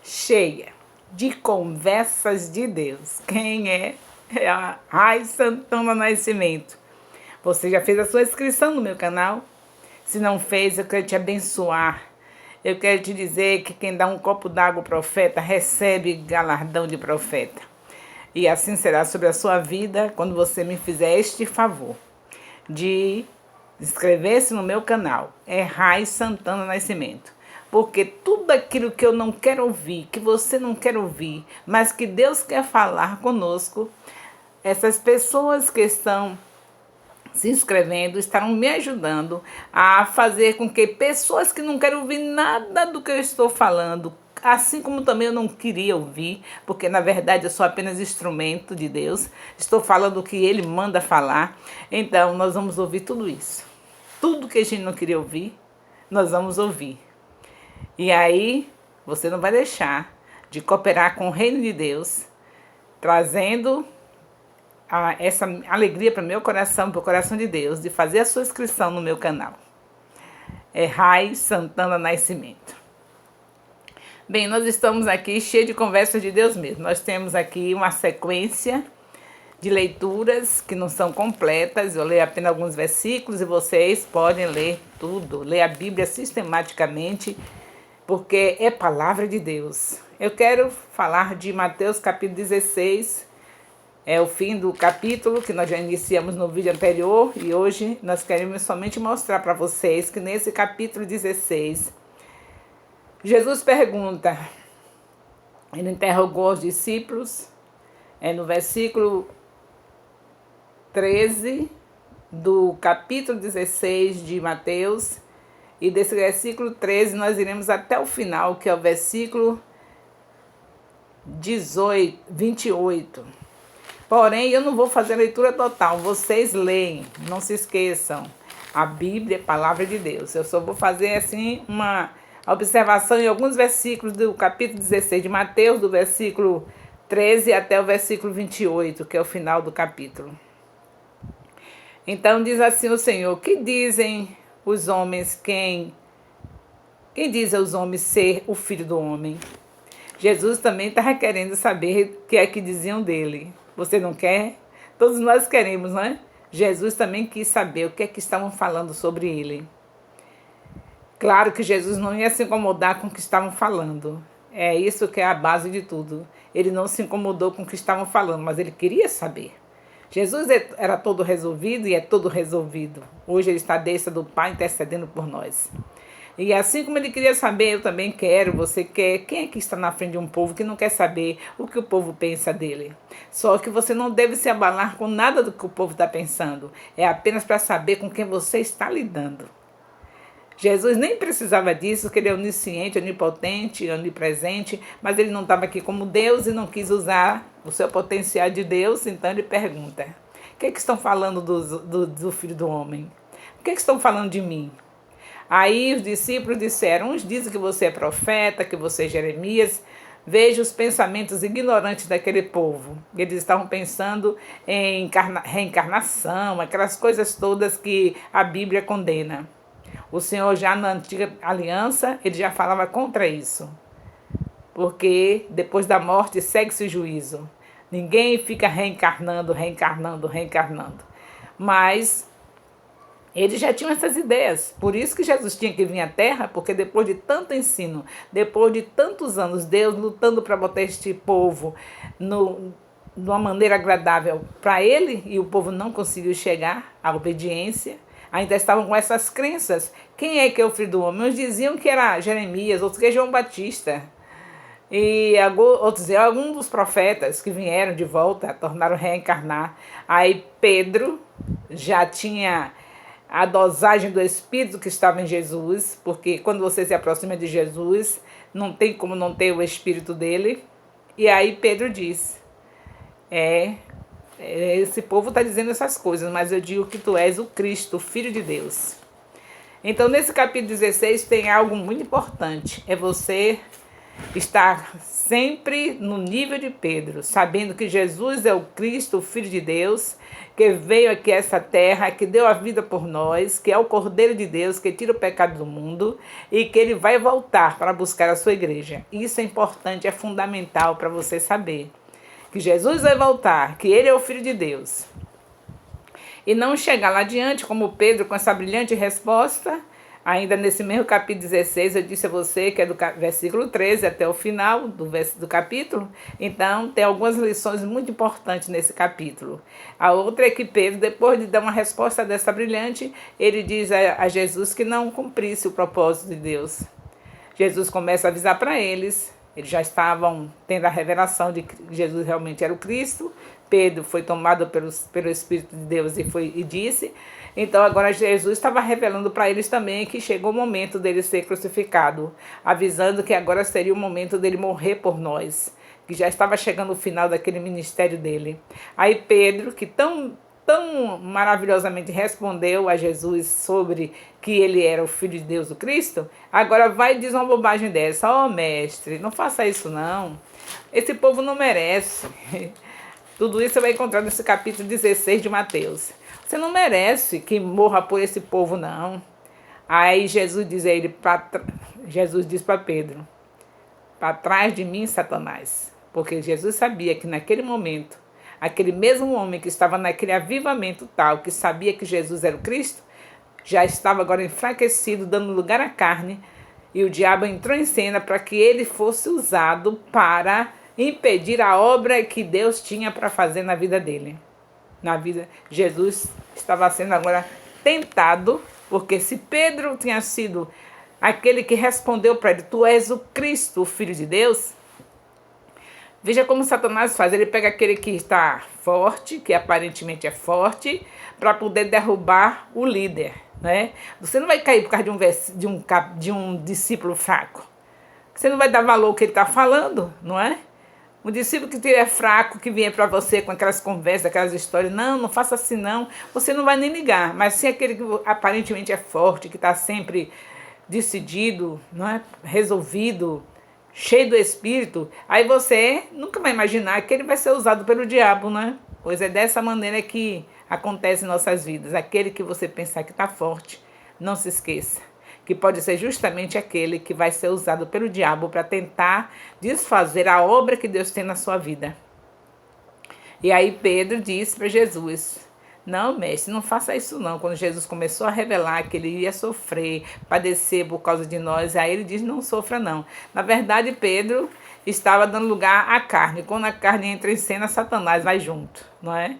cheia de conversas de Deus. Quem é? É a Rai Santana Nascimento. Você já fez a sua inscrição no meu canal? Se não fez, eu quero te abençoar. Eu quero te dizer que quem dá um copo d'água ao profeta recebe galardão de profeta. E assim será sobre a sua vida quando você me fizer este favor de inscrever-se no meu canal. É Rai Santana Nascimento. Porque tudo aquilo que eu não quero ouvir, que você não quer ouvir, mas que Deus quer falar conosco, essas pessoas que estão se inscrevendo estarão me ajudando a fazer com que pessoas que não querem ouvir nada do que eu estou falando, assim como também eu não queria ouvir, porque na verdade eu sou apenas instrumento de Deus, estou falando o que Ele manda falar, então nós vamos ouvir tudo isso. Tudo que a gente não queria ouvir, nós vamos ouvir. E aí, você não vai deixar de cooperar com o reino de Deus, trazendo essa alegria para o meu coração, para o coração de Deus, de fazer a sua inscrição no meu canal. É Rai Santana Nascimento. Bem, nós estamos aqui cheios de conversas de Deus mesmo. Nós temos aqui uma sequência de leituras que não são completas. Eu leio apenas alguns versículos e vocês podem ler tudo. Ler a Bíblia sistematicamente, porque é palavra de Deus. Eu quero falar de Mateus capítulo 16, é o fim do capítulo que nós já iniciamos no vídeo anterior e hoje nós queremos somente mostrar para vocês que nesse capítulo 16, Jesus pergunta, ele interrogou os discípulos, no versículo 13 do capítulo 16 de Mateus, e desse versículo 13 nós iremos até o final, que é o versículo 28. Porém, eu não vou fazer a leitura total, vocês leem, não se esqueçam. A Bíblia é a palavra de Deus. Eu só vou fazer assim uma observação em alguns versículos do capítulo 16 de Mateus, do versículo 13 até o versículo 28, que é o final do capítulo. Então diz assim o Senhor: que dizem os homens, quem diz aos homens ser o Filho do Homem? Jesus também estava querendo saber o que é que diziam dele. Você não quer? Todos nós queremos, não é? Jesus também quis saber o que é que estavam falando sobre ele. Claro que Jesus não ia se incomodar com o que estavam falando. É isso que é a base de tudo. Ele não se incomodou com o que estavam falando, mas ele queria saber. Jesus era todo resolvido e é todo resolvido. Hoje ele está à destra do Pai intercedendo por nós. E assim como ele queria saber, eu também quero, você quer. Quem é que está na frente de um povo que não quer saber o que o povo pensa dele? Só que você não deve se abalar com nada do que o povo está pensando. É apenas para saber com quem você está lidando. Jesus nem precisava disso, porque ele é onisciente, onipotente, onipresente, mas ele não estava aqui como Deus e não quis usar o seu potencial de Deus, então ele pergunta: o que é que estão falando do Filho do Homem? O que é que estão falando de mim? Aí os discípulos disseram: uns dizem que você é profeta, que você é Jeremias. Veja os pensamentos ignorantes daquele povo. Eles estavam pensando em reencarnação, aquelas coisas todas que a Bíblia condena. O Senhor já na antiga aliança, ele já falava contra isso. Porque depois da morte segue-se o juízo. Ninguém fica reencarnando. Mas eles já tinham essas ideias. Por isso que Jesus tinha que vir à Terra, porque depois de tanto ensino, depois de tantos anos, Deus lutando para botar este povo de uma maneira agradável para ele, e o povo não conseguiu chegar à obediência, ainda estavam com essas crenças. Quem é que é o Filho do Homem? Uns diziam que era Jeremias, outros que é João Batista. E outros diziam alguns dos profetas que vieram de volta, tornaram reencarnar. Aí Pedro já tinha a dosagem do Espírito que estava em Jesus, porque quando você se aproxima de Jesus, não tem como não ter o Espírito dele. E aí Pedro diz: esse povo está dizendo essas coisas, mas eu digo que tu és o Cristo, o Filho de Deus. Então, nesse capítulo 16 tem algo muito importante. É você estar sempre no nível de Pedro, sabendo que Jesus é o Cristo, o Filho de Deus, que veio aqui a essa terra, que deu a vida por nós, que é o Cordeiro de Deus, que tira o pecado do mundo e que ele vai voltar para buscar a sua igreja. Isso é importante, é fundamental para você saber. Que Jesus vai voltar, que ele é o Filho de Deus. E não chegar lá adiante, como Pedro, com essa brilhante resposta. Ainda nesse mesmo capítulo 16, eu disse a você que é do versículo 13 até o final do capítulo. Então, tem algumas lições muito importantes nesse capítulo. A outra é que Pedro, depois de dar uma resposta dessa brilhante, ele diz a Jesus que não cumprisse o propósito de Deus. Jesus começa a avisar para eles. Eles já estavam tendo a revelação de que Jesus realmente era o Cristo. Pedro foi tomado pelo Espírito de Deus e disse. Então agora Jesus estava revelando para eles também que chegou o momento dele ser crucificado, avisando que agora seria o momento dele morrer por nós, que já estava chegando o final daquele ministério dele. Aí Pedro, que tão maravilhosamente respondeu a Jesus sobre que ele era o Filho de Deus, o Cristo, agora vai e diz uma bobagem dessa. Mestre, não faça isso não. Esse povo não merece. Tudo isso você vai encontrar nesse capítulo 16 de Mateus. Você não merece que morra por esse povo, não. Aí Jesus diz para Pedro, para trás de mim, Satanás. Porque Jesus sabia que naquele momento, aquele mesmo homem que estava naquele avivamento tal, que sabia que Jesus era o Cristo, já estava agora enfraquecido, dando lugar à carne, e o diabo entrou em cena para que ele fosse usado para impedir a obra que Deus tinha para fazer na vida dele. Jesus estava sendo agora tentado, porque se Pedro tinha sido aquele que respondeu para ele, tu és o Cristo, o Filho de Deus, veja como Satanás faz. Ele pega aquele que está forte, que aparentemente é forte, para poder derrubar o líder, né? Você não vai cair por causa de um discípulo fraco. Você não vai dar valor ao que ele está falando, não é? Um discípulo que é fraco, que vier para você com aquelas conversas, aquelas histórias, não faça assim não, você não vai nem ligar. Mas se aquele que aparentemente é forte, que está sempre decidido, não é? Resolvido, cheio do Espírito, aí você nunca vai imaginar que ele vai ser usado pelo diabo, né? Pois é dessa maneira que acontece em nossas vidas. Aquele que você pensar que está forte, não se esqueça que pode ser justamente aquele que vai ser usado pelo diabo para tentar desfazer a obra que Deus tem na sua vida. E aí Pedro disse para Jesus, não, mestre, não faça isso não. Quando Jesus começou a revelar que ele ia sofrer, padecer por causa de nós, aí ele diz, não sofra não. Na verdade, Pedro estava dando lugar à carne. Quando a carne entra em cena, Satanás vai junto, não é?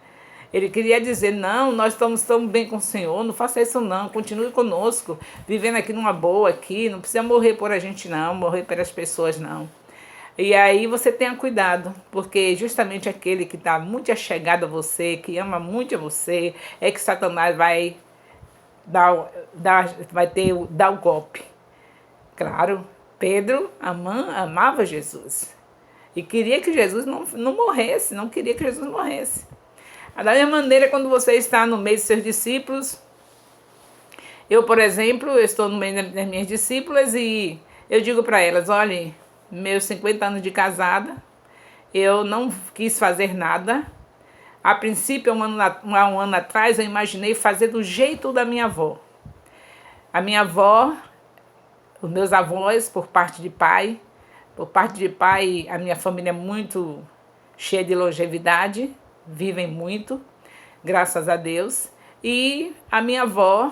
Ele queria dizer, não, nós estamos bem com o Senhor, não faça isso não, continue conosco, vivendo aqui numa boa, aqui, não precisa morrer por a gente não, morrer pelas pessoas não. E aí você tenha cuidado, porque justamente aquele que está muito achegado a você, que ama muito a você, é que Satanás vai dar o golpe. Claro, Pedro amava Jesus e queria que Jesus não morresse, não queria que Jesus morresse. Da mesma maneira, quando você está no meio de seus discípulos, eu, por exemplo, eu estou no meio das minhas discípulas e eu digo para elas, olha, meus 50 anos de casada, eu não quis fazer nada. A princípio, há um ano atrás, eu imaginei fazer do jeito da minha avó. A minha avó, os meus avós, por parte de pai, a minha família é muito cheia de longevidade, vivem muito, graças a Deus. E a minha avó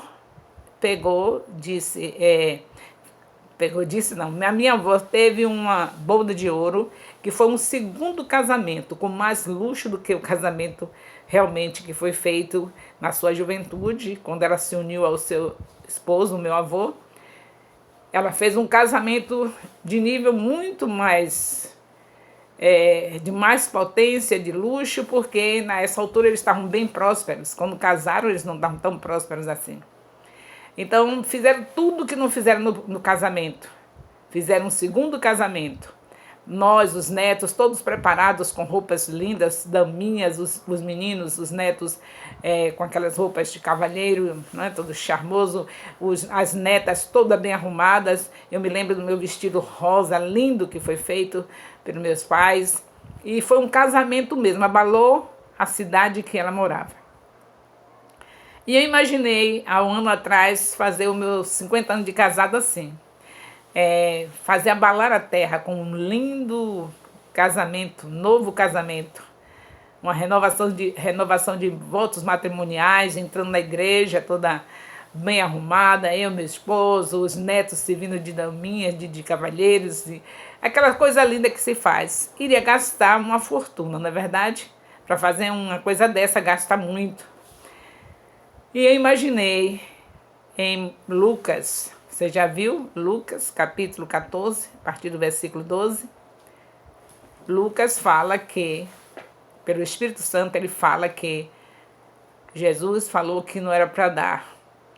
a minha avó teve uma boda de ouro, que foi um segundo casamento, com mais luxo do que o casamento realmente que foi feito na sua juventude, quando ela se uniu ao seu esposo, o meu avô. Ela fez um casamento de nível muito mais de mais potência, de luxo, porque nessa altura eles estavam bem prósperos. Quando casaram, eles não estavam tão prósperos assim. Então, fizeram tudo que não fizeram no casamento. Fizeram um segundo casamento, Nós, os netos, todos preparados com roupas lindas, daminhas, os meninos, os netos com aquelas roupas de cavalheiro, né, todo charmoso, as netas todas bem arrumadas. Eu me lembro do meu vestido rosa lindo que foi feito pelos meus pais. E foi um casamento mesmo, abalou a cidade que ela morava. E eu imaginei, há um ano atrás, fazer os meus 50 anos de casado assim. Fazer abalar a terra com um lindo casamento, novo casamento. Uma renovação de votos matrimoniais, entrando na igreja toda bem arrumada, eu, meu esposo, os netos servindo de daminhas, de cavalheiros, aquela coisa linda que se faz. Iria gastar uma fortuna, não é verdade? Para fazer uma coisa dessa, gasta muito. E eu imaginei em Lucas, você já viu? Lucas, capítulo 14, a partir do versículo 12. Lucas fala que, pelo Espírito Santo, ele fala que Jesus falou que não era para dar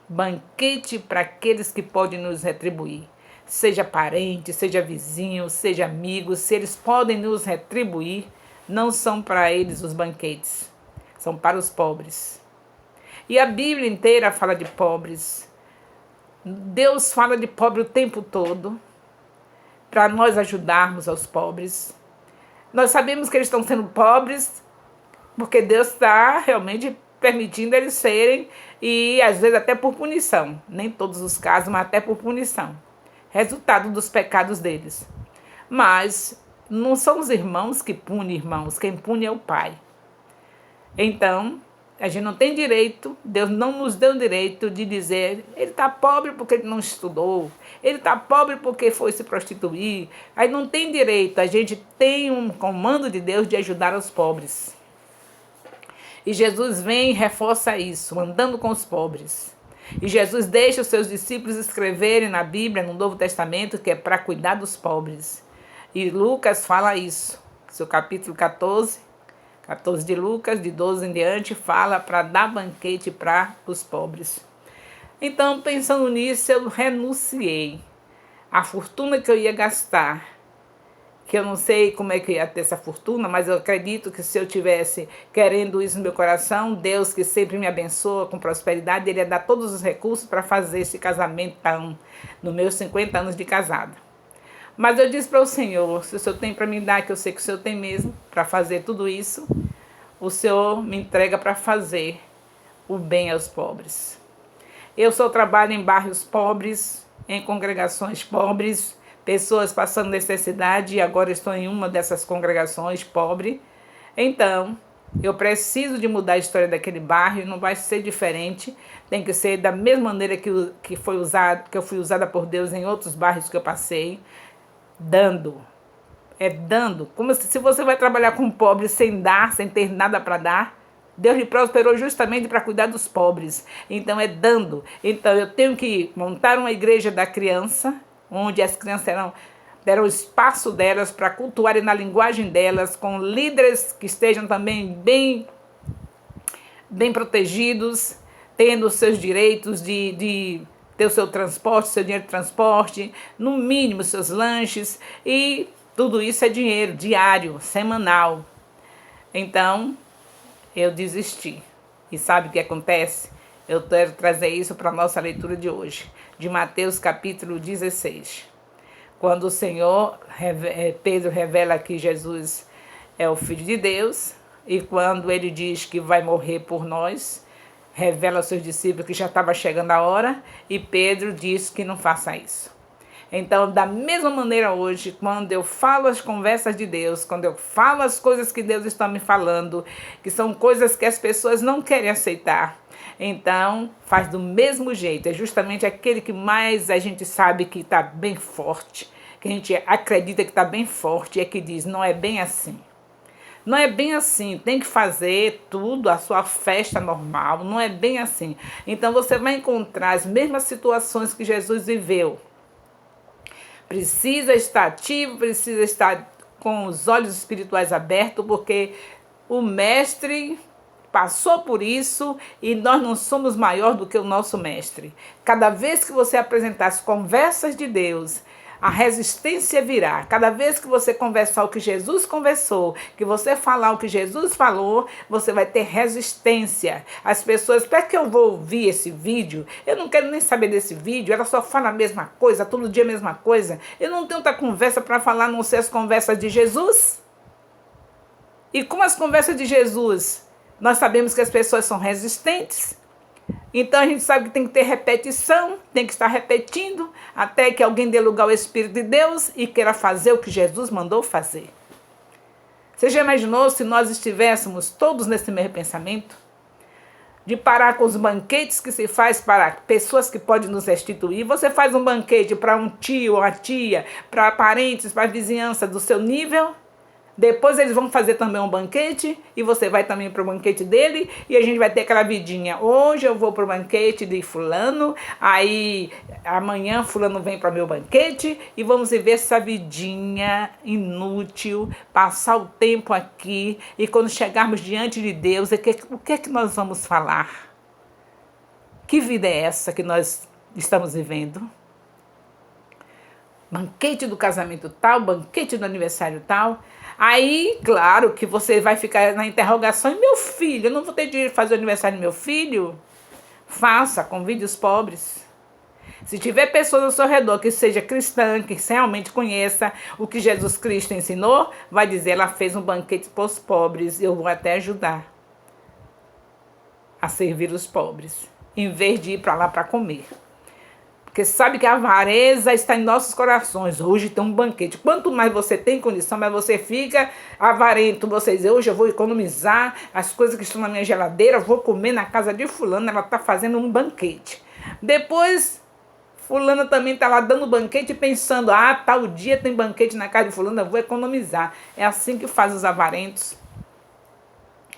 banquete para aqueles que podem nos retribuir. Seja parente, seja vizinho, seja amigo, se eles podem nos retribuir, não são para eles os banquetes, são para os pobres. E a Bíblia inteira fala de pobres. Deus fala de pobre o tempo todo, para nós ajudarmos aos pobres. Nós sabemos que eles estão sendo pobres, porque Deus está realmente permitindo eles serem, e às vezes até por punição. Nem todos os casos, mas até por punição. Resultado dos pecados deles. Mas não são os irmãos que punem irmãos, quem pune é o Pai. Então, a gente não tem direito, Deus não nos deu o direito de dizer, ele está pobre porque ele não estudou, ele está pobre porque foi se prostituir. Aí não tem direito, a gente tem um comando de Deus de ajudar os pobres. E Jesus vem e reforça isso, andando com os pobres. E Jesus deixa os seus discípulos escreverem na Bíblia, no Novo Testamento, que é para cuidar dos pobres. E Lucas fala isso, seu capítulo 14 de Lucas, de 12 em diante, fala para dar banquete para os pobres. Então, pensando nisso, eu renunciei à fortuna que eu ia gastar, que eu não sei como é que ia ter essa fortuna, mas eu acredito que se eu tivesse querendo isso no meu coração, Deus, que sempre me abençoa com prosperidade, Ele ia dar todos os recursos para fazer esse casamento nos meus 50 anos de casada. Mas eu disse para o Senhor, se o Senhor tem para me dar, que eu sei que o Senhor tem mesmo, para fazer tudo isso, o Senhor me entrega para fazer o bem aos pobres. Eu só trabalho em bairros pobres, em congregações pobres, pessoas passando necessidade, e agora estou em uma dessas congregações pobre. Então, eu preciso de mudar a história daquele bairro, não vai ser diferente, tem que ser da mesma maneira que eu fui usada por Deus em outros bairros que eu passei, dando. Como se você vai trabalhar com pobre sem dar, sem ter nada para dar. Deus lhe prosperou justamente para cuidar dos pobres. Então é dando. Então eu tenho que montar uma igreja da criança, onde as crianças deram o espaço delas para cultuarem na linguagem delas, com líderes que estejam também bem protegidos, tendo os seus direitos de ter o seu transporte, seu dinheiro de transporte, no mínimo seus lanches, e tudo isso é dinheiro diário, semanal. Então, eu desisti. E sabe o que acontece? Eu quero trazer isso para a nossa leitura de hoje, de Mateus capítulo 16. Quando o Senhor, Pedro revela que Jesus é o Filho de Deus, e quando ele diz que vai morrer por nós, revela aos seus discípulos que já estava chegando a hora, e Pedro diz que não faça isso. Então, da mesma maneira hoje, quando eu falo as conversas de Deus, quando eu falo as coisas que Deus está me falando, que são coisas que as pessoas não querem aceitar, então faz do mesmo jeito. É justamente aquele que mais a gente sabe que está bem forte, que a gente acredita que está bem forte, é que diz, não é bem assim. Não é bem assim, tem que fazer tudo, a sua festa normal, não é bem assim. Então você vai encontrar as mesmas situações que Jesus viveu. Precisa estar ativo, precisa estar com os olhos espirituais abertos, porque o mestre passou por isso e nós não somos maior do que o nosso mestre. Cada vez que você apresentar as conversas de Deus, a resistência virá. Cada vez que você conversar o que Jesus conversou, que você falar o que Jesus falou, você vai ter resistência. As pessoas, para que eu vou ouvir esse vídeo? Eu não quero nem saber desse vídeo, ela só fala a mesma coisa, todo dia a mesma coisa. Eu não tenho outra conversa para falar, a não ser as conversas de Jesus. E como as conversas de Jesus, nós sabemos que as pessoas são resistentes. Então a gente sabe que tem que ter repetição, tem que estar repetindo, até que alguém dê lugar ao Espírito de Deus e queira fazer o que Jesus mandou fazer. Você já imaginou se nós estivéssemos todos nesse mesmo pensamento? De parar com os banquetes que se faz para pessoas que podem nos restituir. Você faz um banquete para um tio ou uma tia, para parentes, para a vizinhança do seu nível. Depois eles vão fazer também um banquete e você vai também para o banquete dele e a gente vai ter aquela vidinha. Hoje eu vou para o banquete de fulano, aí amanhã fulano vem para o meu banquete e vamos viver essa vidinha inútil, passar o tempo aqui e quando chegarmos diante de Deus, o que é que nós vamos falar? Que vida é essa que nós estamos vivendo? Banquete do casamento tal, banquete do aniversário tal. Aí, claro que você vai ficar na interrogação, e meu filho, eu não vou ter dinheiro de fazer o aniversário do meu filho? Faça, convide os pobres. Se tiver pessoas ao seu redor que seja cristã, que realmente conheça o que Jesus Cristo ensinou, vai dizer, ela fez um banquete para os pobres, eu vou até ajudar a servir os pobres, em vez de ir para lá para comer. Porque sabe que a avareza está em nossos corações. Hoje tem um banquete. Quanto mais você tem condição, mais você fica avarento. Você diz, hoje eu vou economizar as coisas que estão na minha geladeira, vou comer na casa de fulano, ela está fazendo um banquete. Depois, fulana também está lá dando banquete pensando, tal dia tem banquete na casa de fulano, eu vou economizar. É assim que faz os avarentos.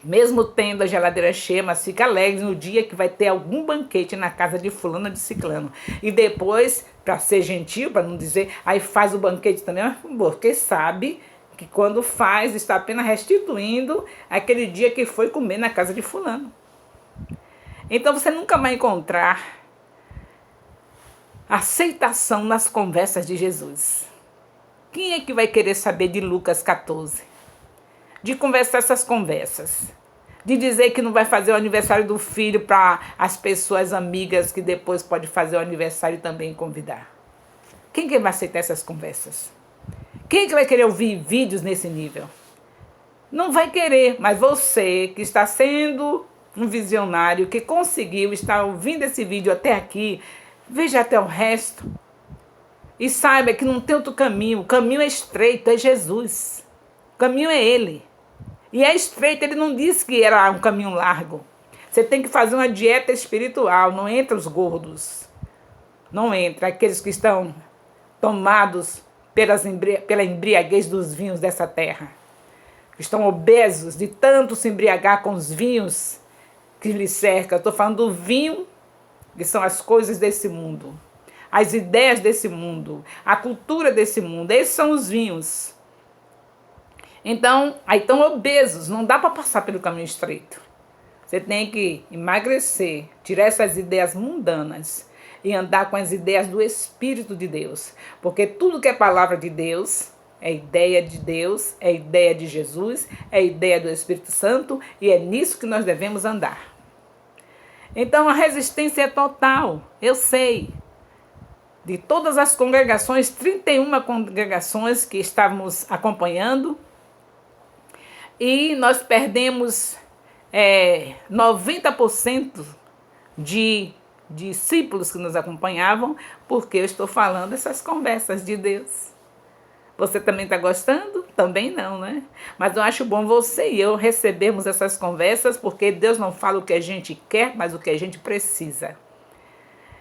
Mesmo tendo a geladeira cheia, mas fica alegre no dia que vai ter algum banquete na casa de fulano de ciclano. E depois, para ser gentil, para não dizer, aí faz o banquete também, porque sabe que quando faz, está apenas restituindo aquele dia que foi comer na casa de fulano. Então você nunca vai encontrar aceitação nas conversas de Jesus. Quem é que vai querer saber de Lucas 14? De conversar essas conversas, de dizer que não vai fazer o aniversário do filho para as pessoas amigas que depois pode fazer o aniversário também convidar. Quem que vai aceitar essas conversas? Quem que vai querer ouvir vídeos nesse nível? Não vai querer, mas você que está sendo um visionário, que conseguiu estar ouvindo esse vídeo até aqui, veja até o resto e saiba que não tem outro caminho, o caminho é estreito, é Jesus, o caminho é Ele. E é estreito, ele não disse que era um caminho largo. Você tem que fazer uma dieta espiritual, não entra os gordos. Não entra aqueles que estão tomados pela embriaguez dos vinhos dessa terra. Estão obesos de tanto se embriagar com os vinhos que lhes cercam. Eu estou falando do vinho, que são as coisas desse mundo. As ideias desse mundo, a cultura desse mundo. Esses são os vinhos. Então, aí estão obesos, não dá para passar pelo caminho estreito. Você tem que emagrecer, tirar essas ideias mundanas e andar com as ideias do Espírito de Deus. Porque tudo que é palavra de Deus, é ideia de Deus, é ideia de Jesus, é ideia do Espírito Santo e é nisso que nós devemos andar. Então, a resistência é total, eu sei. De todas as congregações, 31 congregações que estávamos acompanhando, e nós perdemos 90% de discípulos que nos acompanhavam, porque eu estou falando essas conversas de Deus. Você também está gostando? Também não, né? Mas eu acho bom você e eu recebermos essas conversas, porque Deus não fala o que a gente quer, mas o que a gente precisa.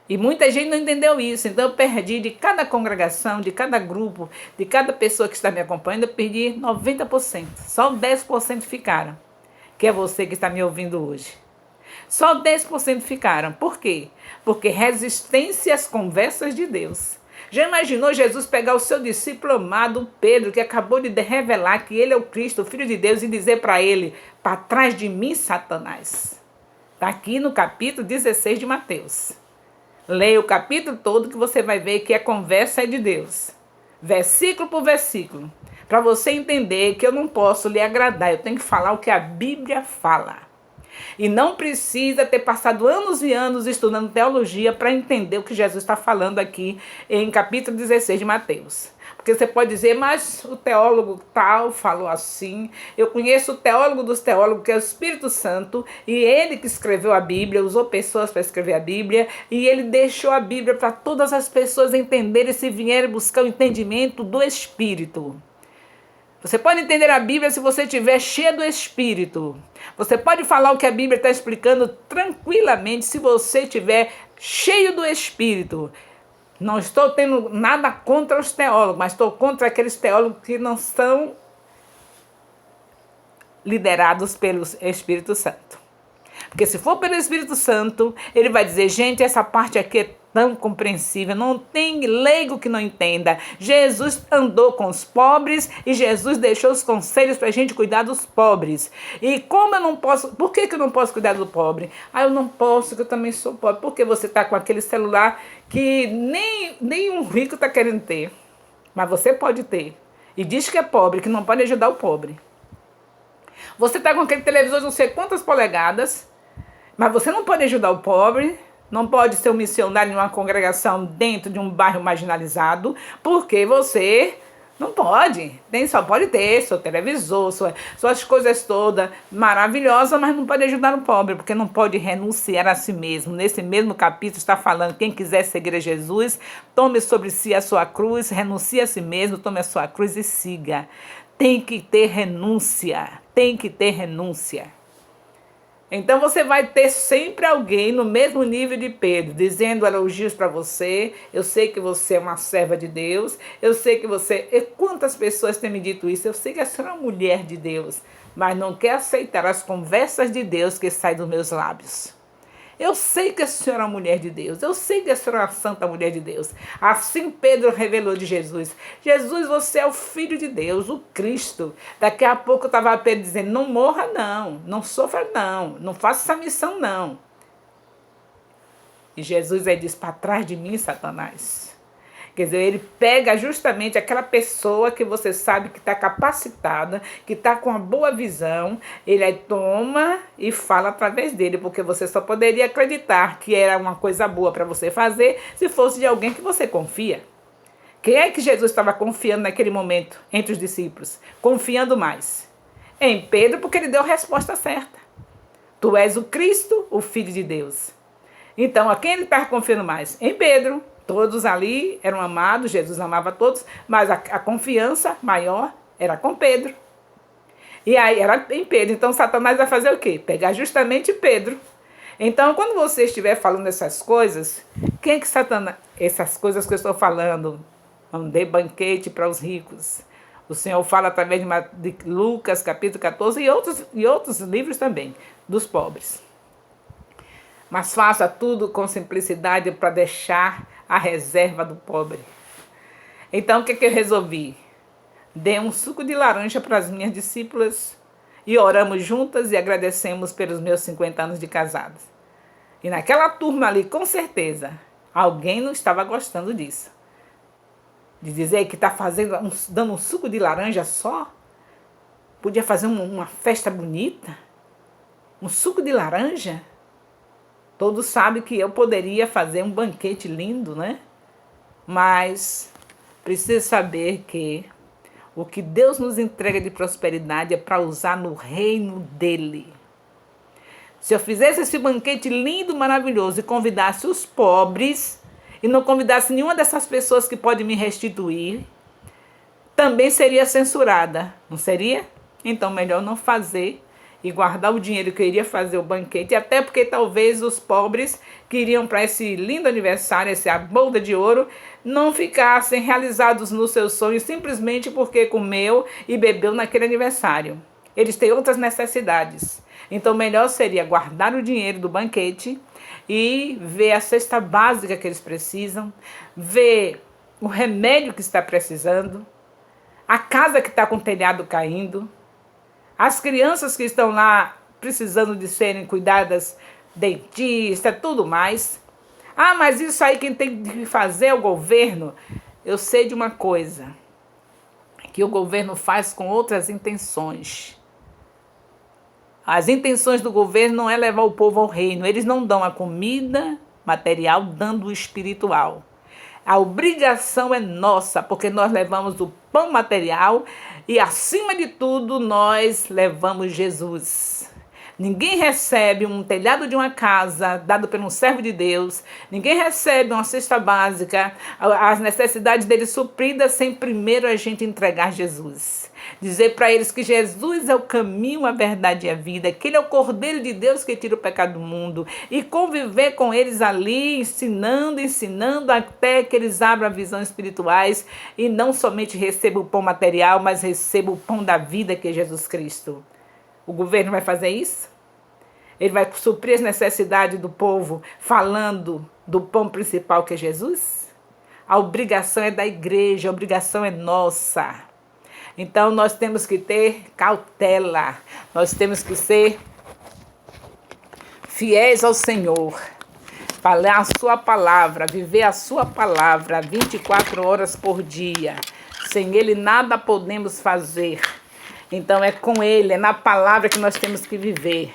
E muita gente não entendeu isso, então eu perdi de cada congregação, de cada grupo, de cada pessoa que está me acompanhando, eu perdi 90%. Só 10% ficaram, que é você que está me ouvindo hoje. Só 10% ficaram. Por quê? Porque resistência às conversas de Deus. Já imaginou Jesus pegar o seu discípulo amado Pedro, que acabou de revelar que ele é o Cristo, o Filho de Deus, e dizer para ele, para trás de mim, Satanás. Está aqui no capítulo 16 de Mateus. Leia o capítulo todo que você vai ver que a conversa é de Deus. versículo por versículo, para você entender que eu não posso lhe agradar, eu tenho que falar o que a Bíblia fala. E não precisa ter passado anos e anos estudando teologia para entender o que Jesus está falando aqui em capítulo 16 de Mateus. Porque você pode dizer, mas o teólogo tal falou assim. Eu conheço o teólogo dos teólogos, que é o Espírito Santo, e ele que escreveu a Bíblia, usou pessoas para escrever a Bíblia, e ele deixou a Bíblia para todas as pessoas entenderem se vierem buscar o entendimento do Espírito. Você pode entender a Bíblia se você estiver cheio do Espírito. Você pode falar o que a Bíblia está explicando tranquilamente se você estiver cheio do Espírito. Não estou tendo nada contra os teólogos, mas estou contra aqueles teólogos que não são liderados pelo Espírito Santo. Porque se for pelo Espírito Santo, ele vai dizer, gente, essa parte aqui é tão compreensível, não tem leigo que não entenda. Jesus andou com os pobres e Jesus deixou os conselhos para a gente cuidar dos pobres. E como eu não posso, por que eu não posso cuidar do pobre? Eu não posso, porque eu também sou pobre. Porque você está com aquele celular que nem um rico está querendo ter, mas você pode ter. E diz que é pobre, que não pode ajudar o pobre. Você está com aquele televisor de não sei quantas polegadas, mas você não pode ajudar o pobre, não pode ser um missionário em uma congregação dentro de um bairro marginalizado, porque você não pode. Só pode ter seu televisor, suas coisas todas maravilhosas, mas não pode ajudar o pobre, porque não pode renunciar a si mesmo. Nesse mesmo capítulo está falando, quem quiser seguir a Jesus, tome sobre si a sua cruz, renuncie a si mesmo, tome a sua cruz e siga. Tem que ter renúncia, tem que ter renúncia. Então você vai ter sempre alguém no mesmo nível de Pedro, dizendo elogios para você. Eu sei que você é uma serva de Deus, eu sei que você... E quantas pessoas têm me dito isso? Eu sei que a senhora é uma mulher de Deus, mas não quer aceitar as conversas de Deus que saem dos meus lábios. Eu sei que a senhora é uma mulher de Deus. Eu sei que a senhora é uma santa mulher de Deus. Assim Pedro revelou de Jesus. Jesus, você é o Filho de Deus, o Cristo. Daqui a pouco estava Pedro dizendo, não morra não, não sofra não, não faça essa missão não. E Jesus aí diz, para trás de mim, Satanás. Quer dizer, ele pega justamente aquela pessoa que você sabe que está capacitada, que está com uma boa visão, ele aí toma e fala através dele, porque você só poderia acreditar que era uma coisa boa para você fazer se fosse de alguém que você confia. Quem é que Jesus estava confiando naquele momento entre os discípulos? Confiando mais em Pedro, porque ele deu a resposta certa. Tu és o Cristo, o Filho de Deus. Então, a quem ele estava confiando mais? Em Pedro. Todos ali eram amados, Jesus amava todos, mas a confiança maior era com Pedro. E aí era em Pedro. Então Satanás vai fazer o quê? Pegar justamente Pedro. Então quando você estiver falando essas coisas, quem é que Satanás... Essas coisas que eu estou falando, não dê banquete para os ricos. O Senhor fala através de Lucas capítulo 14 e outros livros também, dos pobres. Mas faça tudo com simplicidade para deixar a reserva do pobre. Então, o que eu resolvi? Dei um suco de laranja para as minhas discípulas e oramos juntas e agradecemos pelos meus 50 anos de casados. E naquela turma ali, com certeza, alguém não estava gostando disso. De dizer que está dando um suco de laranja só. Podia fazer uma festa bonita. Um suco de laranja. Todos sabem que eu poderia fazer um banquete lindo, né? Mas precisa saber que o que Deus nos entrega de prosperidade é para usar no reino dele. Se eu fizesse esse banquete lindo, maravilhoso e convidasse os pobres e não convidasse nenhuma dessas pessoas que pode me restituir, também seria censurada, não seria? Então melhor não fazer e guardar o dinheiro que eu iria fazer o banquete, até porque talvez os pobres que iriam para esse lindo aniversário, essa bolda de ouro, não ficassem realizados nos seus sonhos simplesmente porque comeu e bebeu naquele aniversário. Eles têm outras necessidades. Então melhor seria guardar o dinheiro do banquete e ver a cesta básica que eles precisam, ver o remédio que está precisando, a casa que está com o telhado caindo, as crianças que estão lá precisando de serem cuidadas, dentista, tudo mais. Mas isso aí quem tem que fazer é o governo. eu sei de uma coisa, que o governo faz com outras intenções. As intenções do governo não é levar o povo ao reino. Eles não dão a comida material, dando o espiritual. A obrigação é nossa, porque nós levamos o pão material e, acima de tudo, nós levamos Jesus. Ninguém recebe um telhado de uma casa dado por um servo de Deus. Ninguém recebe uma cesta básica, as necessidades deles supridas, sem primeiro a gente entregar Jesus. Dizer para eles que Jesus é o caminho, a verdade e a vida, que Ele é o Cordeiro de Deus que tira o pecado do mundo. E conviver com eles ali, ensinando, até que eles abram visões espirituais e não somente recebam o pão material, mas recebam o pão da vida, que é Jesus Cristo. O governo vai fazer isso? Ele vai suprir as necessidades do povo falando do pão principal, que é Jesus? A obrigação é da igreja, a obrigação é nossa. Então nós temos que ter cautela, nós temos que ser fiéis ao Senhor, falar a sua palavra, viver a sua palavra 24 horas por dia. Sem Ele nada podemos fazer. Então é com Ele, é na palavra que nós temos que viver.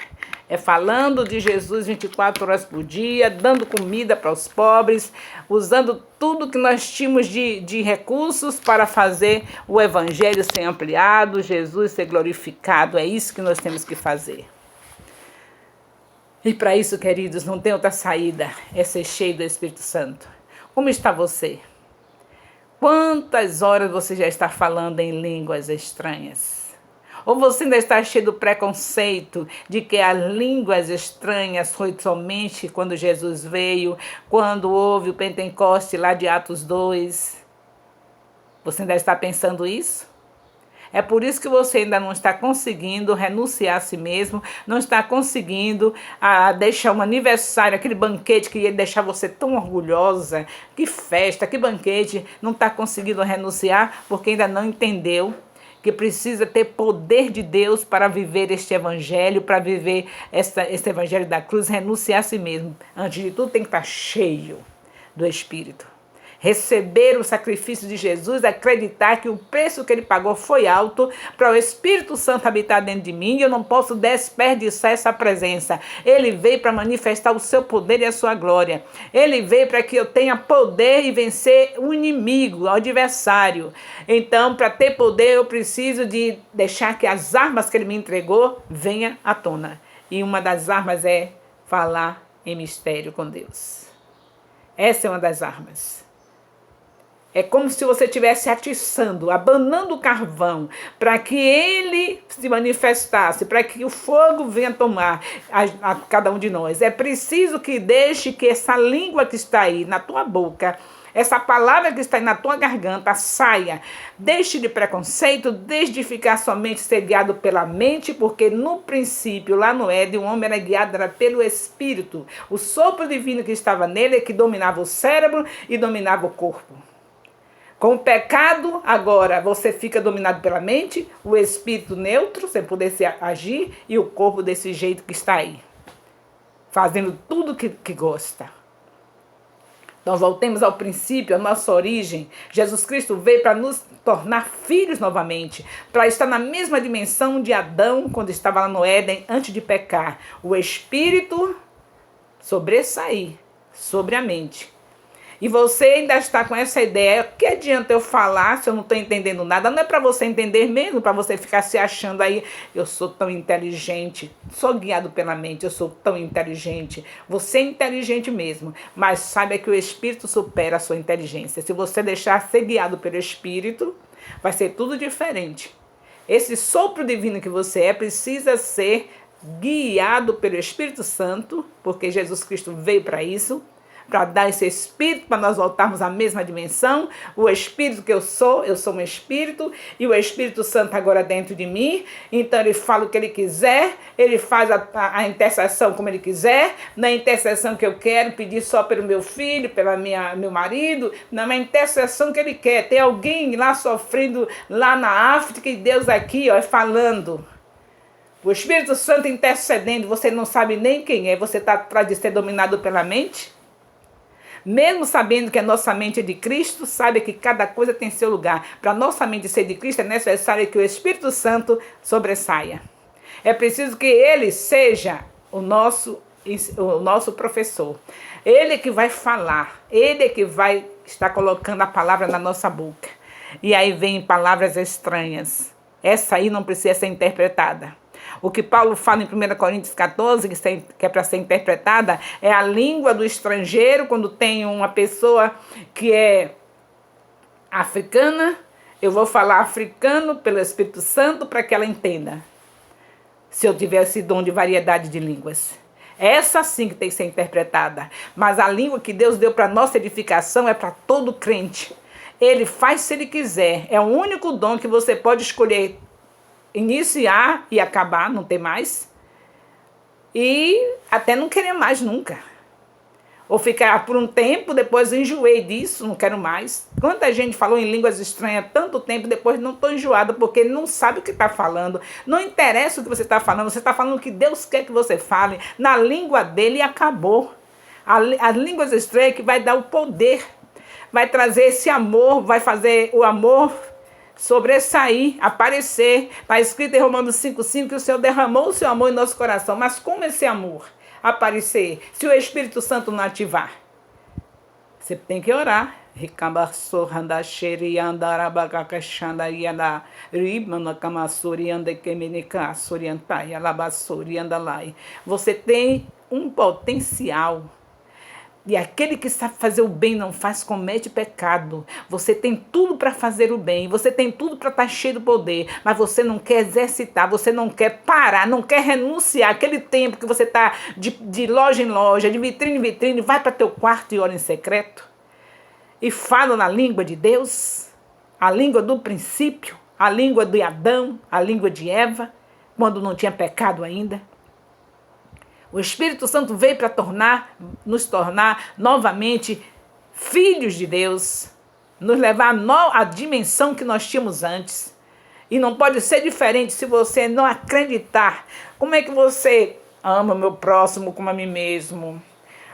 É falando de Jesus 24 horas por dia, dando comida para os pobres, usando tudo que nós tínhamos de recursos para fazer o evangelho ser ampliado, Jesus ser glorificado. É isso que nós temos que fazer. E para isso, queridos, não tem outra saída, é ser cheio do Espírito Santo. Como está você? Quantas horas você já está falando em línguas estranhas? Ou você ainda está cheio do preconceito de que as línguas estranhas foi somente quando Jesus veio, quando houve o Pentecoste lá de Atos 2? Você ainda está pensando isso? É por isso que você ainda não está conseguindo renunciar a si mesmo, não está conseguindo deixar um aniversário, aquele banquete que ia deixar você tão orgulhosa, que festa, que banquete, não está conseguindo renunciar porque ainda não entendeu que precisa ter poder de Deus para viver este evangelho, para viver este evangelho da cruz, renunciar a si mesmo. Antes de tudo tem que estar cheio do Espírito. Receber o sacrifício de Jesus, acreditar que o preço que Ele pagou foi alto para o Espírito Santo habitar dentro de mim, e eu não posso desperdiçar essa presença. Ele veio para manifestar o seu poder e a sua glória. Ele veio para que eu tenha poder e vencer o inimigo, o adversário. Então, para ter poder, eu preciso de deixar que as armas que Ele me entregou venham à tona. E uma das armas é falar em mistério com Deus. Essa é uma das armas. É como se você estivesse atiçando, abanando o carvão, para que ele se manifestasse, para que o fogo venha tomar a cada um de nós. É preciso que deixe que essa língua que está aí na tua boca, essa palavra que está aí na tua garganta, saia. Deixe de preconceito, deixe de ficar somente ser guiado pela mente, porque no princípio, lá no Éden, o homem era guiado pelo Espírito. O sopro divino que estava nele é que dominava o cérebro e dominava o corpo. Com o pecado, agora você fica dominado pela mente, o espírito neutro, sem poder se agir, e o corpo desse jeito que está aí, fazendo tudo que gosta. Então voltemos ao princípio, à nossa origem. Jesus Cristo veio para nos tornar filhos novamente, para estar na mesma dimensão de Adão, quando estava lá no Éden, antes de pecar. O espírito sobressair sobre a mente. E você ainda está com essa ideia, que adianta eu falar se eu não estou entendendo nada? Não é para você entender mesmo, para você ficar se achando aí, eu sou tão inteligente, sou guiado pela mente, eu sou tão inteligente. Você é inteligente mesmo, mas saiba que o Espírito supera a sua inteligência. Se você deixar ser guiado pelo Espírito, vai ser tudo diferente. Esse sopro divino que você é precisa ser guiado pelo Espírito Santo, porque Jesus Cristo veio para isso, para dar esse espírito, para nós voltarmos à mesma dimensão. O espírito que eu sou um espírito, e o Espírito Santo agora dentro de mim. Então ele fala o que ele quiser, ele faz a intercessão como ele quiser, na intercessão que eu quero, pedir só pelo meu filho, pelo meu marido, na intercessão que ele quer. Tem alguém lá sofrendo lá na África e Deus aqui, falando. O Espírito Santo intercedendo, você não sabe nem quem é, você está atrás de ser dominado pela mente? Mesmo sabendo que a nossa mente é de Cristo, sabe que cada coisa tem seu lugar. Para a nossa mente ser de Cristo, é necessário que o Espírito Santo sobressaia. É preciso que ele seja o nosso professor. Ele que vai falar, ele que vai estar colocando a palavra na nossa boca. E aí vem palavras estranhas. Essa aí não precisa ser interpretada. O que Paulo fala em 1 Coríntios 14, que é para ser interpretada, é a língua do estrangeiro, quando tem uma pessoa que é africana, eu vou falar africano pelo Espírito Santo para que ela entenda. Se eu tivesse dom de variedade de línguas. Essa sim que tem que ser interpretada. Mas a língua que Deus deu para nossa edificação é para todo crente. Ele faz se ele quiser. É o único dom que você pode escolher iniciar e acabar, não ter mais. E até não querer mais nunca. Ou ficar por um tempo, depois enjoei disso, não quero mais. Quanta gente falou em línguas estranhas tanto tempo, depois não estou enjoada, porque ele não sabe o que está falando. Não interessa o que você está falando o que Deus quer que você fale, na língua dele e acabou. As línguas estranhas que vai dar o poder, vai trazer esse amor, vai fazer o amor sobressair, aparecer. Está escrito em Romanos 5,5 que o Senhor derramou o seu amor em nosso coração. Mas como esse amor aparecer se o Espírito Santo não ativar? Você tem que orar. Você tem um potencial. E aquele que sabe fazer o bem não faz, comete pecado. Você tem tudo para fazer o bem, você tem tudo para estar cheio do poder, mas você não quer exercitar, você não quer parar, não quer renunciar. Aquele tempo que você está de loja em loja, de vitrine em vitrine, vai para teu quarto e ora em secreto. E fala na língua de Deus, a língua do princípio, a língua de Adão, a língua de Eva, quando não tinha pecado ainda. O Espírito Santo veio para nos tornar novamente filhos de Deus, nos levar à dimensão que nós tínhamos antes. E não pode ser diferente se você não acreditar. Como é que você ama o meu próximo como a mim mesmo?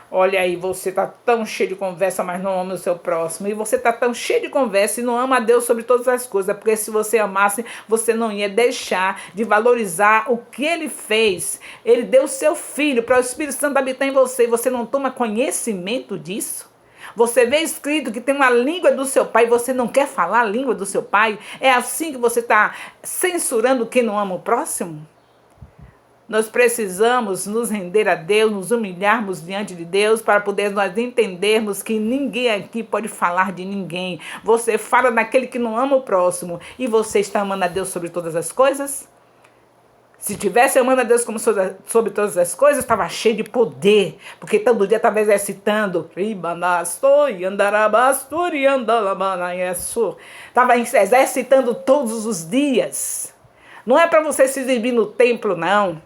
Olha aí, você está tão cheio de conversa, mas não ama o seu próximo. E você está tão cheio de conversa e não ama a Deus sobre todas as coisas. Porque se você amasse, você não ia deixar de valorizar o que Ele fez. Ele deu o seu Filho para o Espírito Santo habitar em você. E você não toma conhecimento disso? Você vê escrito que tem uma língua do seu pai e você não quer falar a língua do seu pai? É assim que você está censurando quem não ama o próximo? Nós precisamos nos render a Deus, nos humilharmos diante de Deus para poder nós entendermos que ninguém aqui pode falar de ninguém. Você fala daquele que não ama o próximo e você está amando a Deus sobre todas as coisas? Se tivesse amando a Deus como sobre todas as coisas, estava cheio de poder, porque todo dia estava exercitando. Estava exercitando todos os dias. Não é para você se exibir no templo, não.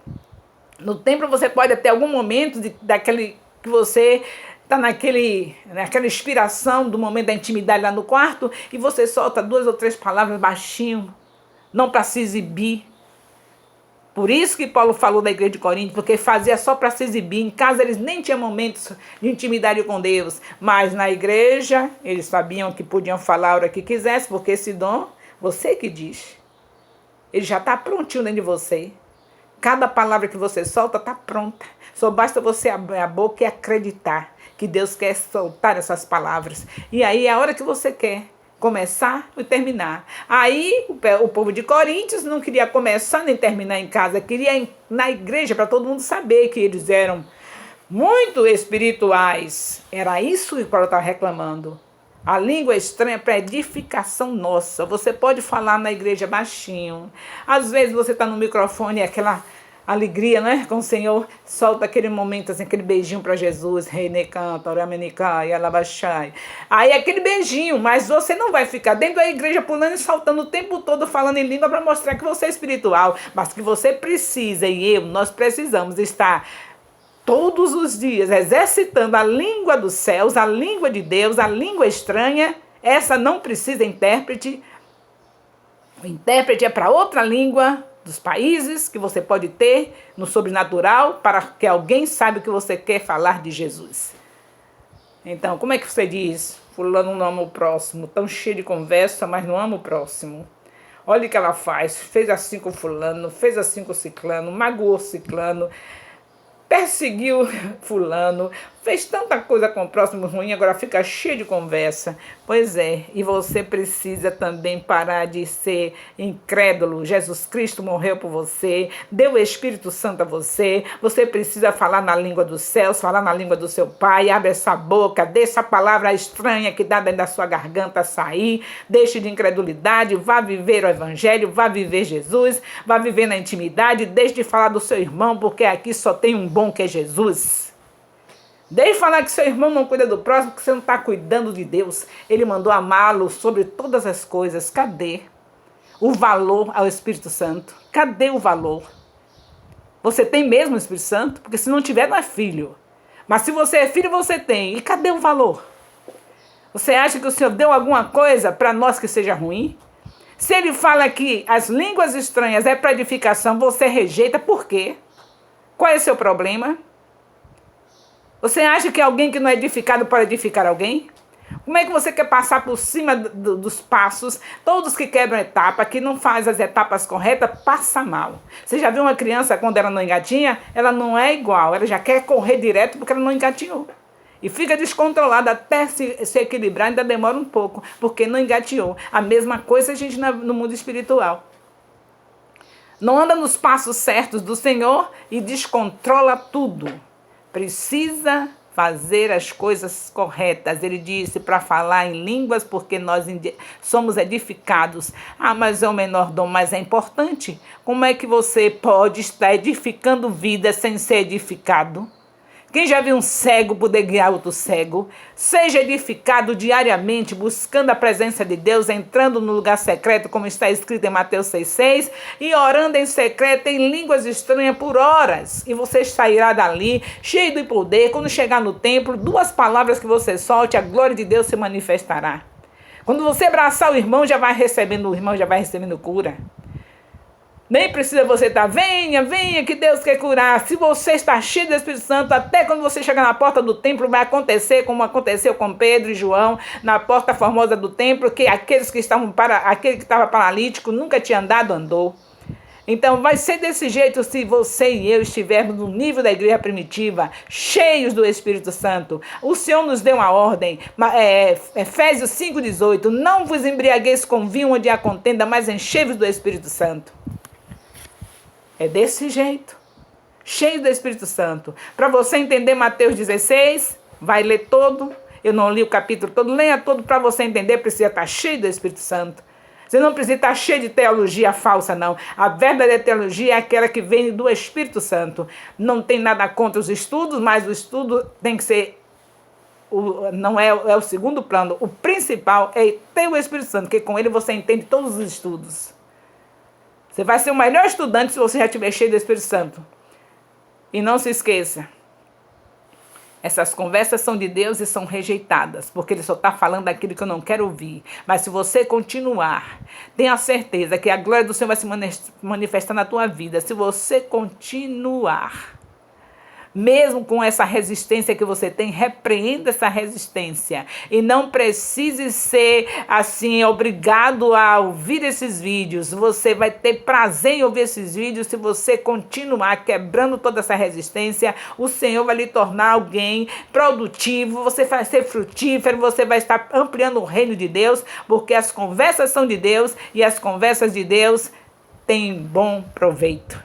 No templo você pode até algum momento daquele que você está naquela inspiração do momento da intimidade lá no quarto e você solta 2 ou 3 palavras baixinho, não para se exibir. Por isso que Paulo falou da igreja de Corinto, porque fazia só para se exibir. Em casa eles nem tinham momentos de intimidade com Deus, mas na igreja eles sabiam que podiam falar a hora que quisesse, porque esse dom, você que diz. Ele já está prontinho dentro de você. Cada palavra que você solta está pronta. Só basta você abrir a boca e acreditar que Deus quer soltar essas palavras. E aí é a hora que você quer começar e terminar. Aí o povo de Coríntios não queria começar nem terminar em casa. Queria ir na igreja para todo mundo saber que eles eram muito espirituais. Era isso que Paulo estava reclamando. A língua estranha para edificação nossa. Você pode falar na igreja baixinho. Às vezes você está no microfone, aquela alegria, né? Com o Senhor, solta aquele momento, assim, aquele beijinho para Jesus. Aí aquele beijinho, mas você não vai ficar dentro da igreja pulando e saltando o tempo todo, falando em língua para mostrar que você é espiritual. Mas que você precisa, nós precisamos estar todos os dias exercitando a língua dos céus, a língua de Deus, a língua estranha. Essa não precisa intérprete. O intérprete é para outra língua dos países que você pode ter no sobrenatural para que alguém saiba o que você quer falar de Jesus. Então, como é que você diz? Fulano não ama o próximo, tão cheio de conversa, mas não ama o próximo. Olha o que ela faz, fez assim com fulano, fez assim com ciclano, magoou ciclano, perseguiu fulano, fez tanta coisa com o próximo ruim, agora fica cheio de conversa. Pois é, e você precisa também parar de ser incrédulo. Jesus Cristo morreu por você, deu o Espírito Santo a você. Você precisa falar na língua dos céus, falar na língua do seu Pai. Abre essa boca, deixa a palavra estranha que dá dentro da sua garganta sair. Deixe de incredulidade, vá viver o Evangelho, vá viver Jesus, vá viver na intimidade. Deixe de falar do seu irmão, porque aqui só tem um bom que é Jesus. Deixe de falar que seu irmão não cuida do próximo, que você não está cuidando de Deus. Ele mandou amá-lo sobre todas as coisas. Cadê o valor ao Espírito Santo? Cadê o valor? Você tem mesmo o Espírito Santo? Porque se não tiver, não é filho. Mas se você é filho, você tem. E cadê o valor? Você acha que o Senhor deu alguma coisa para nós que seja ruim? Se ele fala que as línguas estranhas é para edificação, você rejeita, por quê? Qual é o seu problema? Você acha que alguém que não é edificado pode edificar alguém? Como é que você quer passar por cima dos passos? Todos que quebram etapa, que não faz as etapas corretas, passa mal. Você já viu uma criança quando ela não engatinha? Ela não é igual, ela já quer correr direto porque ela não engatinhou. E fica descontrolada até se equilibrar, ainda demora um pouco, porque não engateou. A mesma coisa a gente no mundo espiritual. Não anda nos passos certos do Senhor e descontrola tudo. Precisa fazer as coisas corretas. Ele disse para falar em línguas porque nós somos edificados. Ah, mas é o menor dom, mas é importante. Como é que você pode estar edificando vida sem ser edificado? Quem já viu um cego poder guiar outro cego? Seja edificado diariamente, buscando a presença de Deus, entrando no lugar secreto, como está escrito em Mateus 6,6, e orando em secreto em línguas estranhas por horas. E você sairá dali, cheio de poder. Quando chegar no templo, 2 palavras que você solte, a glória de Deus se manifestará. Quando você abraçar o irmão já vai recebendo cura. Nem precisa você estar, venha, que Deus quer curar. Se você está cheio do Espírito Santo, até quando você chegar na porta do templo, vai acontecer como aconteceu com Pedro e João, na porta formosa do templo, que aquele que estava paralítico, nunca tinha andado, andou. Então vai ser desse jeito se você e eu estivermos no nível da igreja primitiva, cheios do Espírito Santo. O Senhor nos deu uma ordem, Efésios 5,18, não vos embriagueis com vinho onde há contenda, mas enchei-vos do Espírito Santo. É desse jeito, cheio do Espírito Santo. Para você entender Mateus 16, vai ler todo. Eu não li o capítulo todo, leia todo. Para você entender, precisa estar cheio do Espírito Santo. Você não precisa estar cheio de teologia falsa, não. A verdadeira teologia é aquela que vem do Espírito Santo. Não tem nada contra os estudos, mas o estudo tem que ser, não é o segundo plano. O principal é ter o Espírito Santo, porque com ele você entende todos os estudos. Você vai ser o melhor estudante se você já estiver cheio do Espírito Santo. E não se esqueça, essas conversas são de Deus e são rejeitadas, porque Ele só está falando daquilo que eu não quero ouvir. Mas se você continuar, tenha certeza que a glória do Senhor vai se manifestar na tua vida. Se você continuar, mesmo com essa resistência que você tem, repreenda essa resistência. E não precise ser assim, obrigado a ouvir esses vídeos. Você vai ter prazer em ouvir esses vídeos se você continuar quebrando toda essa resistência. O Senhor vai lhe tornar alguém produtivo, você vai ser frutífero, você vai estar ampliando o reino de Deus, porque as conversas são de Deus e as conversas de Deus têm bom proveito.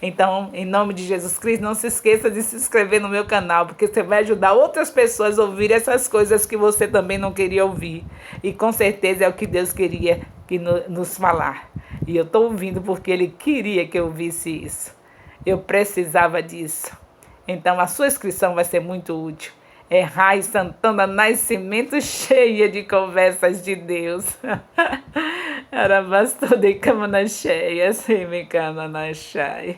Então, em nome de Jesus Cristo, não se esqueça de se inscrever no meu canal, porque você vai ajudar outras pessoas a ouvir essas coisas que você também não queria ouvir. E com certeza é o que Deus queria nos falar. E eu estou ouvindo porque Ele queria que eu ouvisse isso. Eu precisava disso. Então, a sua inscrição vai ser muito útil. É Rai Santana Nascimento, cheia de conversas de Deus. Era bastante cama na cheia, assim me cama na cheia.